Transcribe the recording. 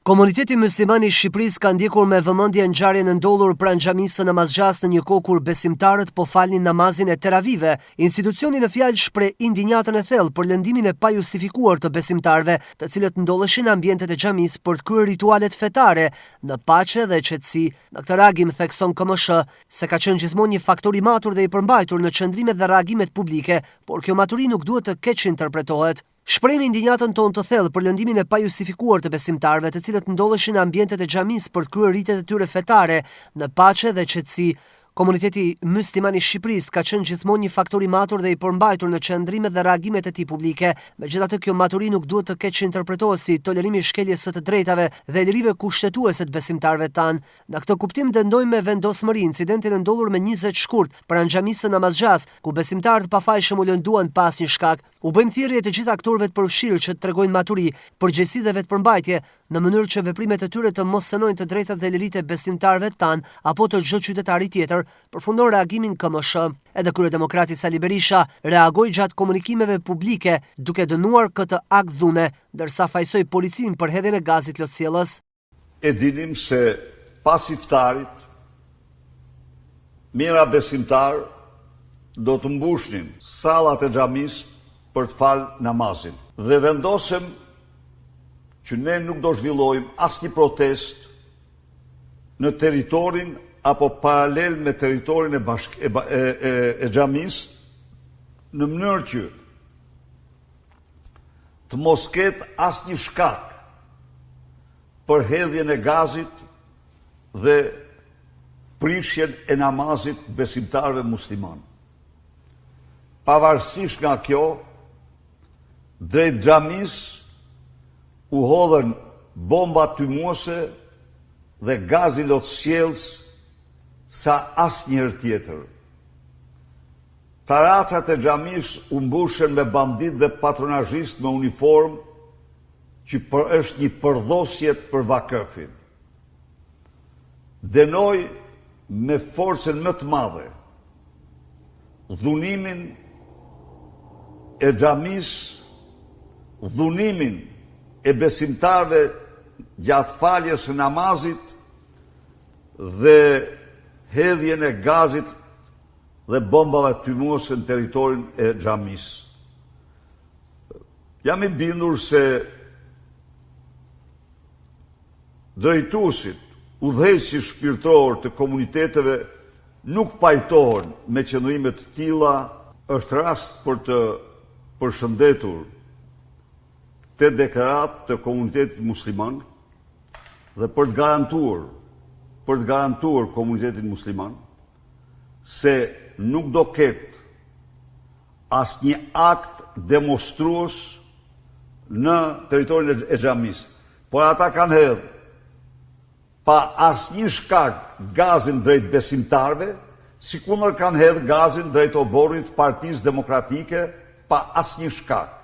Komuniteti musliman i Shqipërisë ka ndjekur me vëmendje ngjarjen e ndodhur pranë xhamisë së Namazgjas në një kohë kur besimtarët po falnin namazin e teravive. Institucioni në fjalë shpreh indinjatën e thellë për lëndimin e pajustifikuar të besimtarëve, të cilët ndodheshin në ambientet e xhamisë për të kryer ritualet fetare në paqe dhe qetësi. Në këtë reagim thekson KMSH se ka qenë gjithmonë një faktor i matur dhe i përmbajtur në qëndrimet dhe reagimet publike, por kjo maturi nuk duhet të keq interpretohet. Shprehim indinjatën tonë të thellë për lëndimin e pajustifikuar të besimtarëve, të cilët ndodheshin në ambientet e xhamisë për të kryer ritet e tyre fetare në paqe dhe qetësi. Komuniteti musliman i Shqipërisë ka qenë gjithmonë një faktor i matur dhe i përmbajtur në qëndrimet dhe reagimet e tij publike. Megjithatë, kjo maturi nuk duhet të keq interpretohet si tolerimi i shkeljes së të drejtave dhe lirive kushtetuese të besimtarëve tanë. Në këtë kuptim dëndojmë me vendosmëri incidentin e ndodhur me 20 shkurt pranë xhamisë së Namazgjas, ku besimtarët pafajshëm u lënduan pas një shkak. U bëjmë thirrje të gjithë aktorëve të përfshirë që të tregojnë maturi, përgjegjësi dhe vetëpërmbajtje, në mënyrë që veprimet e tyre të mos sënojnë të drejtat dhe liritë e besimtarëve tanë apo të çdo qytetari tjetër, përfundon reagimin KMSH. Edhe kryedemokrati Sali Berisha reagoi gjatë komunikimeve publike duke dënuar këtë akt dhune, ndërsa fajsoi policinë për hedhjen e gazit lotësjellës. E dinim se pas iftarit, mira besimtar do të mbushnin sallat e xhamisë për të falë namazin. Dhe vendosëm që ne nuk do zhvillojmë asnjë protest në territorin apo paralel me territorin e xhamisë, në mënyrë që të mos ketë asnjë shkak për hedhjen e gazit dhe prishjen e namazit besimtarëve musliman. Pavarësisht nga kjo, drejt xhamisë u hodhen bomba tymuese dhe gazi lotësjellës sa asnjëherë tjetër. Taracat e xhamisë u mbushen me bandit dhe patronazhist me uniformë, që është një përdhosje për vakëfin. Dënoj me forcën më të madhe dhunimin e xhamisë, dhunimin e besimtarëve gjatë faljes së namazit dhe hedhjen e gazit dhe bombave tymuese në territorin e xhamisë. Jam i bindur se drejtuesit, udhëheqësit shpirtëror të komuniteteve nuk pajtohen me qëndrime të tilla. Është rast për të përshëndetur të deklaratë të komunitetit musliman dhe për të garantuar komunitetit musliman se nuk do ketë asnjë akt demonstrues në territorin e xhamisë. Por ata kanë hedhur pa asnjë shkak gazin drejt besimtarëve, sikundër kanë hedhur gazin drejt oborrit të Partisë Demokratike pa asnjë shkak.